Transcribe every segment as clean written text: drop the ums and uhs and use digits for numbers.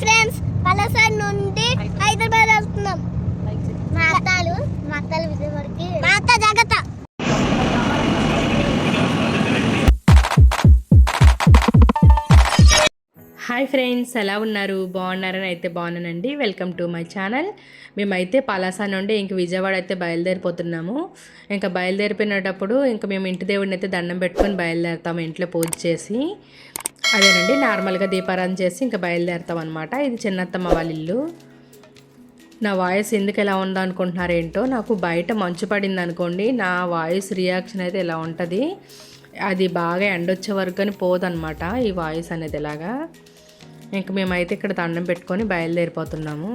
Friends, పలసాడ్ నుండి హైదరాబాద్ వెళ్తున్నాం. మా అత్తలు విజయవాడకి. మా అత్త జాగ్రత్త. హాయ్ ఫ్రెండ్స్, ఎలా ఉన్నారు? బాగున్నారని అయితే బాగున్నానండి. Welcome to my channel. మేమైతే పలాస నుండి ఇంక విజయవాడ అయితే బయలుదేరిపోతున్నాము. ఇంకా బయలుదేరిపోయినప్పుడు ఇంకా మేము ఇంటి దేవుడిని అయితే దండం పెట్టుకొని బయలుదేరుతాము. ఇంట్లో పూజ చేసి అదేనండి నార్మల్గా దీపారాధన చేసి ఇంకా బయలుదేరుతాం అనమాట. ఇది చిన్నత్తమ్మ వాళ్ళ ఇల్లు. నా వాయిస్ ఎందుకు ఎలా ఉందో అనుకుంటున్నారేంటో, నాకు బయట మంచు పడింది అనుకోండి, నా వాయిస్ రియాక్షన్ అయితే ఇలా ఉంటుంది. అది బాగా ఎండొచ్చే వరకు అని పోదనమాట ఈ వాయిస్ అనేది. ఇలాగా ఇంక మేమైతే ఇక్కడ దండం పెట్టుకొని బయలుదేరిపోతున్నాము.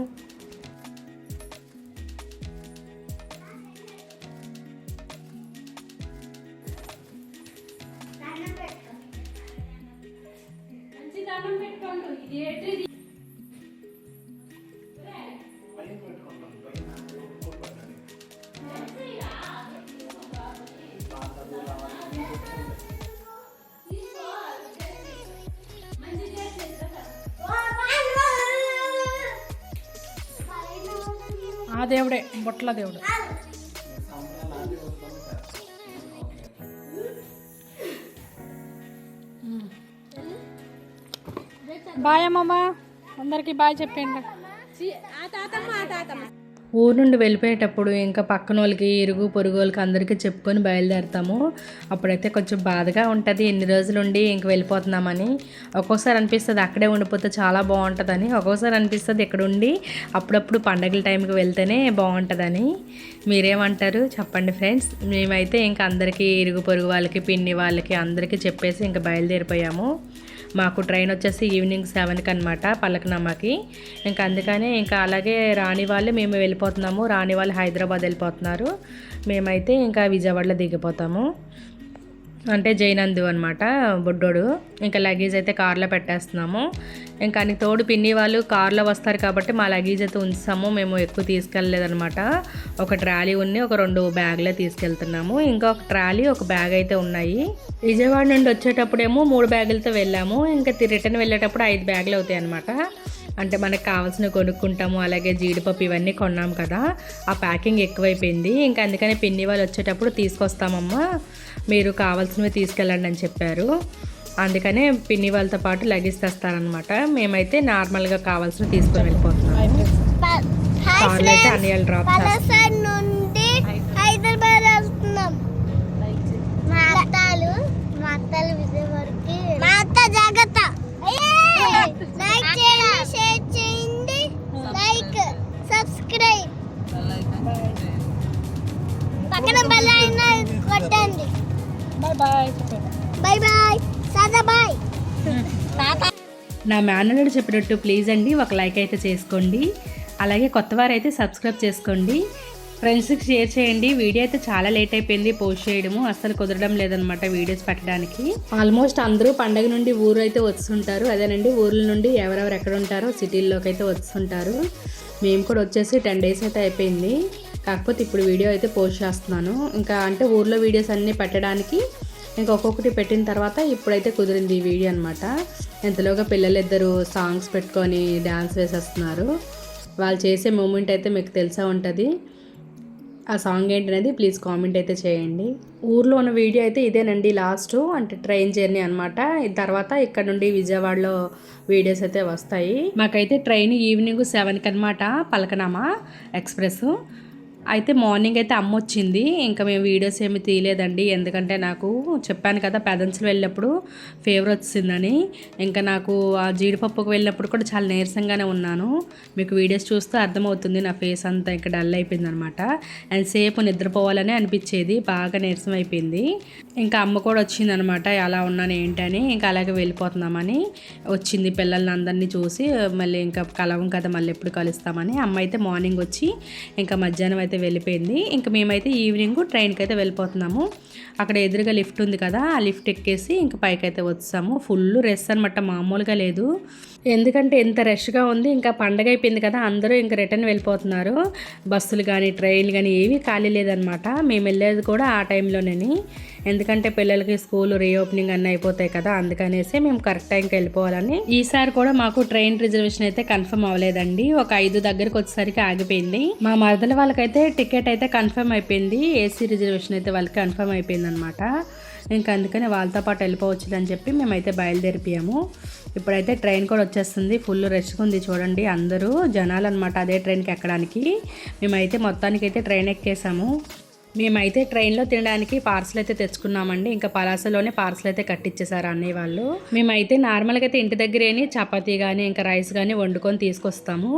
ఆ దేవుడే, బొట్ల దేవుడు. బాయ్ అమ్మమ్మ, అందరికి బాయ్ చెప్పండి. ఊరు నుండి వెళ్ళిపోయేటప్పుడు ఇంకా పక్కన వాళ్ళకి, ఇరుగు పొరుగు వాళ్ళకి అందరికీ చెప్పుకొని బయలుదేరుతాము. అప్పుడైతే కొంచెం బాధగా ఉంటుంది, ఎన్ని రోజులు ఉండి ఇంక వెళ్ళిపోతున్నామని. ఒక్కోసారి అనిపిస్తుంది అక్కడే ఉండిపోతే చాలా బాగుంటుందని, ఒక్కోసారి అనిపిస్తుంది ఇక్కడ ఉండి అప్పుడప్పుడు పండగల టైంకి వెళ్తేనే బాగుంటుందని. మీరేమంటారు చెప్పండి ఫ్రెండ్స్. మేమైతే ఇంకా అందరికీ, ఇరుగు పొరుగు వాళ్ళకి, పిన్ని వాళ్ళకి అందరికీ చెప్పేసి ఇంకా బయలుదేరిపోయాము. మాకు ట్రైన్ వచ్చేసి ఈవినింగ్ 7కి అనమాట, పలకనమ్మకి. ఇంకా అందుకనే ఇంకా అలాగే రాని వాళ్ళు మేము వెళ్ళిపోతున్నాము. రాని వాళ్ళు హైదరాబాద్ వెళ్ళిపోతున్నారు. మేమైతే ఇంకా విజయవాడలో దిగిపోతాము. అంటే జైనందు అనమాట బుడ్డోడు. ఇంకా లగేజ్ అయితే కార్లో పెట్టేస్తున్నాము. ఇంకా అని తోడు పిన్ని వాళ్ళు కార్లో వస్తారు కాబట్టి మా లగేజ్ అయితే ఉంచాము. మేము ఎక్కువ తీసుకెళ్ళలేదనమాట. ఒక ట్రాలీ ఉన్ని ఒక 2 బ్యాగులే తీసుకెళ్తున్నాము. ఇంకా ఒక ట్రాలీ ఒక బ్యాగ్ అయితే ఉన్నాయి. విజయవాడ నుండి వచ్చేటప్పుడేమో 3 బ్యాగులతో వెళ్ళాము. ఇంకా రిటర్న్ వెళ్ళేటప్పుడు 5 బ్యాగులు అవుతాయి అనమాట. అంటే మనకు కావాల్సినవి కొనుక్కుంటాము. అలాగే జీడిపప్పు ఇవన్నీ కొన్నాము కదా, ఆ ప్యాకింగ్ ఎక్కువైపోయింది. ఇంకా అందుకని పిన్ని వాళ్ళు వచ్చేటప్పుడు తీసుకొస్తామమ్మా, మీరు కావాల్సినవి తీసుకెళ్ళండి అని చెప్పారు. అందుకనే పిన్ని వాళ్ళతో పాటు లగేజ్ తెస్తారనమాట. మేమైతే నార్మల్గా కావాల్సినవి తీసుకొని వెళ్ళిపోతున్నాము. కార్లో అయితే అన్నయ్యలు డ్రాప్ పలసాడ్ నుండి హైదరాబాద్ వెళ్తున్నాం. మా అత్తలు విజయవాడకి. మా అత్త జాగ్రత్త. లైక్ చేయండి, షేర్ చేయండి, లైక్ సబ్స్క్రైబ్, పక్కన బెల్ ఐకాన్ కొట్టండి. Bye bye bye bye. సదా బాయ్. నా మేనల్లుడు చెప్పినట్టు ప్లీజ్ అండి ఒక లైక్ అయితే చేసుకోండి. అలాగే కొత్త వారైతే సబ్స్క్రైబ్ చేసుకోండి. ఫ్రెండ్స్కి షేర్ చేయండి. వీడియో అయితే చాలా లేట్ అయిపోయింది పోస్ట్ చేయడము, అస్సలు కుదరడం లేదనమాట వీడియోస్ పెట్టడానికి. ఆల్మోస్ట్ అందరూ పండగ నుండి ఊరు అయితే వస్తుంటారు. అదేనండి ఊర్ల నుండి ఎవరెవరు ఎక్కడ ఉంటారో సిటీల్లోకి అయితే వస్తుంటారు. మేము కూడా వచ్చేసి 10 days అయితే అయిపోయింది. కాకపోతే ఇప్పుడు వీడియో అయితే పోస్ట్ చేస్తున్నాను. ఇంకా అంటే ఊర్లో వీడియోస్ అన్నీ పెట్టడానికి ఇంకా ఒక్కొక్కటి పెట్టిన తర్వాత ఇప్పుడైతే కుదిరింది ఈ వీడియో అనమాట. ఎంతలోగా పిల్లలిద్దరూ సాంగ్స్ పెట్టుకొని డ్యాన్స్ వేసేస్తున్నారు. వాళ్ళు చేసే మూమెంట్ అయితే మీకు తెలిసే ఉంటుంది. ఆ సాంగ్ ఏంటనేది ప్లీజ్ కామెంట్ అయితే చేయండి. ఊర్లో ఉన్న వీడియో అయితే ఇదేనండి లాస్ట్, అంటే ట్రైన్ జర్నీ అనమాట. తర్వాత ఇక్కడ నుండి విజయవాడలో వీడియోస్ అయితే వస్తాయి. మాకైతే ట్రైన్ ఈవినింగ్ 7కి అనమాట, పలకనామా ఎక్స్ప్రెస్. అయితే మార్నింగ్ అయితే అమ్మ వచ్చింది. ఇంకా మేము వీడియోస్ ఏమి తీయలేదండి, ఎందుకంటే నాకు చెప్పాను కదా పెదన్స్లో వెళ్ళినప్పుడు ఫీవర్ వచ్చిందని. ఇంకా నాకు ఆ జీడిపప్పుకు వెళ్ళినప్పుడు కూడా చాలా నీరసంగానే ఉన్నాను. మీకు వీడియోస్ చూస్తే అర్థమవుతుంది నా ఫేస్ అంతా ఇంకా డల్ అయిపోయింది అనమాట. అండ్ సేపు నిద్రపోవాలని అనిపించేది, బాగా నీరసం అయిపోయింది. ఇంకా అమ్మ కూడా వచ్చింది అనమాట, ఎలా ఉన్నాను ఏంటని. ఇంకా అలాగే వెళ్ళిపోతున్నామని వచ్చింది. పిల్లల్ని అందరినీ చూసి మళ్ళీ ఇంకా కలవం కదా, మళ్ళీ ఎప్పుడు కలుస్తామని. అమ్మ అయితే మార్నింగ్ వచ్చి ఇంకా మధ్యాహ్నం అయితే వెళ్ళిపోయింది. ఇంకా మేమైతే ఈవినింగ్ ట్రైన్కి అయితే వెళ్ళిపోతున్నాము. అక్కడ ఎదురుగా లిఫ్ట్ ఉంది కదా, ఆ లిఫ్ట్ ఎక్కేసి ఇంకా పైకి అయితే వచ్చాము. ఫుల్ రష్ అనమాట, మామూలుగా లేదు. ఎందుకంటే ఎంత రష్గా ఉంది. ఇంకా పండగ అయిపోయింది కదా, అందరూ ఇంకా రిటర్న్ వెళ్ళిపోతున్నారు. బస్సులు కానీ ట్రైన్లు కానీ ఏవి ఖాళీ లేదనమాట. మేము వెళ్ళేది కూడా ఆ టైంలోనే. ఎందుకంటే పిల్లలకి స్కూల్ రీఓపెనింగ్ అన్నీ అయిపోతాయి కదా, అందుకనేసి మేము కరెక్ట్ టైంకి వెళ్ళిపోవాలని. ఈసారి కూడా మాకు ట్రైన్ రిజర్వేషన్ అయితే కన్ఫర్మ్ అవ్వలేదండి, ఒక 5 దగ్గరకు వచ్చేసరికి ఆగిపోయింది. మా మరదల వాళ్ళకైతే టికెట్ అయితే కన్ఫర్మ్ అయిపోయింది, ఏసీ రిజర్వేషన్ అయితే వాళ్ళకి కన్ఫర్మ్ అయిపోయింది అనమాట. ఇంకా అందుకని వాళ్ళతో పాటు వెళ్ళిపోవచ్చు అని చెప్పి మేమైతే బయలుదేరిపోయాము. ఇప్పుడైతే ట్రైన్ కూడా వచ్చేస్తుంది, ఫుల్ రష్గా ఉంది చూడండి, అందరూ జనాలు అనమాట అదే ట్రైన్కి ఎక్కడానికి. మేమైతే మొత్తానికి అయితే ట్రైన్ ఎక్కేసాము. మేమైతే ట్రైన్లో తినడానికి పార్సల్ అయితే తెచ్చుకున్నామండి, ఇంకా పలాసలోనే పార్సల్ అయితే కట్టించేసారు అన్నయ్య వాళ్ళు. మేమైతే నార్మల్గా అయితే ఇంటి దగ్గరేని చపాతీ కానీ ఇంకా రైస్ కానీ వండుకొని తీసుకొస్తాము.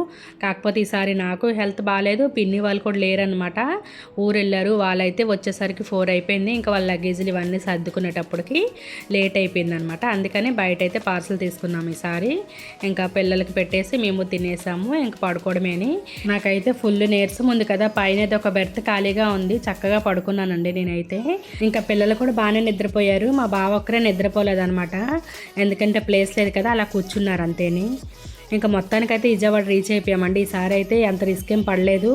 కాకపోతే ఈసారి నాకు హెల్త్ బాగాలేదు, పిన్ని వాళ్ళు కూడా లేరనమాట, ఊరు వెళ్ళారు. వాళ్ళైతే వచ్చేసరికి 4 అయిపోయింది, ఇంకా వాళ్ళ లగేజీలు ఇవన్నీ సర్దుకునేటప్పటికి లేట్ అయిపోయింది అనమాట. అందుకని బయట అయితే పార్సల్ తీసుకున్నాము ఈసారి. ఇంకా పిల్లలకి పెట్టేసి మేము తినేసాము, ఇంకా పడుకోవడమేని. నాకైతే ఫుల్ నీరసం ఉంది కదా, పైన అయితే ఒక బెర్త్ ఖాళీగా ఉంది, చక్కగా పడుకున్నానండి నేనైతే. ఇంకా పిల్లలు కూడా బాగానే నిద్రపోయారు, మా బావ ఒక్కరే నిద్రపోలేదనమాట, ఎందుకంటే ప్లేస్ లేదు కదా, అలా కూర్చున్నారు అంతేని. ఇంకా మొత్తానికైతే విజయవాడ రీచ్ అయిపోయామండి. ఈసారి అయితే అంత రిస్క్ ఏం పడలేదు,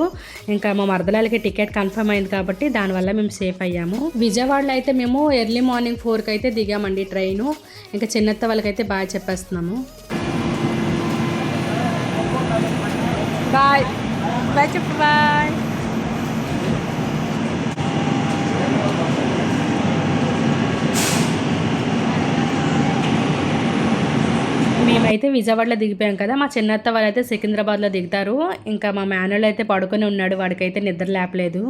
ఇంకా మా మరదలాలకి టికెట్ కన్ఫర్మ్ అయింది కాబట్టి దానివల్ల మేము సేఫ్ అయ్యాము. విజయవాడలో అయితే మేము ఎర్లీ మార్నింగ్ 4కి అయితే దిగామండి ట్రైను. ఇంకా చిన్నత్త వాళ్ళకైతే బాగా చెప్పేస్తున్నాము. బాయ్ బాయ్ చెప్పు బాయ్. మేమైతే విజయవాడలో దిగిపోయాం కదా, మా చిన్నత్త వాళ్ళైతే సికింద్రాబాద్లో దిగుతారు. ఇంకా మా మేనల్లో అయితే పడుకొని ఉన్నాడు, వాడికైతే నిద్ర లేపలేదు.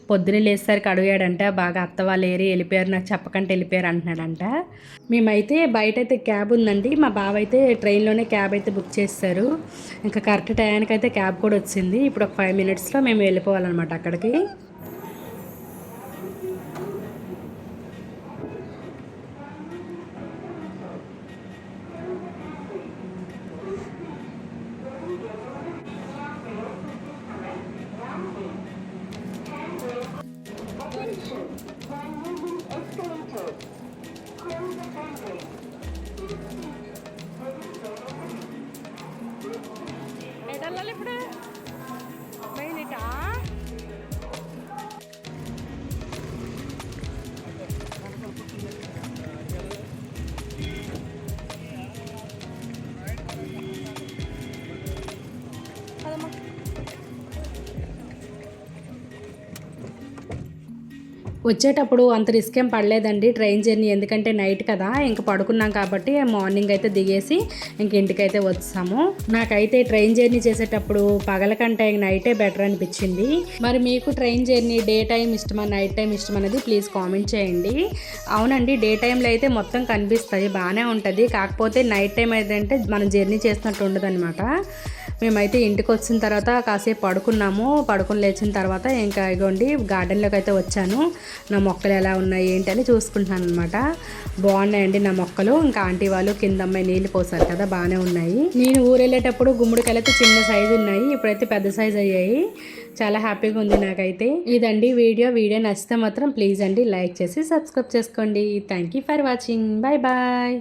పొద్దున్నే లేచేసరికి అడిగాడంట, బాగా అత్త వాళ్ళు వెళ్ళిపోయారు, నాకు చెప్పకంటే వెళ్ళిపోయారు అంటున్నాడంట. మేమైతే బయట అయితే క్యాబ్ ఉందండి, మా బావ అయితే ట్రైన్లోనే క్యాబ్ అయితే బుక్ చేస్తారు. ఇంకా కరెక్ట్ టైంకి అయితే క్యాబ్ కూడా వచ్చింది. ఇప్పుడు ఒక 5 మినిట్స్లో మేము వెళ్ళిపోవాలన్నమాట అక్కడికి. ఇప్పుడు బయలుదేరా వచ్చేటప్పుడు అంత రిస్క్ ఏం పడలేదండి ట్రైన్ జర్నీ, ఎందుకంటే నైట్ కదా, ఇంక పడుకున్నాం కాబట్టి మార్నింగ్ అయితే దిగేసి ఇంక ఇంటికైతే వచ్చాము. నాకైతే ట్రైన్ జర్నీ చేసేటప్పుడు పగల కంటే నైటే బెటర్ అనిపించింది. మరి మీకు ట్రైన్ జర్నీ డే టైం ఇష్టమా నైట్ టైం ఇష్టం అనేది ప్లీజ్ కామెంట్ చేయండి. అవునండి, డే టైంలో అయితే మొత్తం కనిపిస్తుంది, బాగానే ఉంటుంది. కాకపోతే నైట్ టైం ఏంటంటే మనం జర్నీ చేసినట్టు ఉండదు అనమాట. మేమైతే ఇంటికి వచ్చిన తర్వాత కాసేపు పడుకున్నాము, పడుకుని లేచిన తర్వాత ఇంకా ఇగోండి గార్డెన్లోకి అయితే వచ్చాను. నా మొక్కలు ఎలా ఉన్నాయి ఏంటి అని చూసుకుంటున్నాను అనమాట. బాగున్నాయండి నా మొక్కలు. ఇంకా ఆంటీ వాళ్ళు కింద అమ్మాయి నీళ్ళు పోసారు కదా, బాగానే ఉన్నాయి. నేను ఊరు వెళ్ళేటప్పుడు గుమ్మడికాయలు అయితే చిన్న సైజు ఉన్నాయి, ఇప్పుడైతే పెద్ద సైజు అయ్యాయి. చాలా హ్యాపీగా ఉంది నాకైతే. ఇదండి వీడియో నచ్చితే మాత్రం ప్లీజ్ అండి లైక్ చేసి సబ్స్క్రైబ్ చేసుకోండి. Thank you for watching. Bye bye.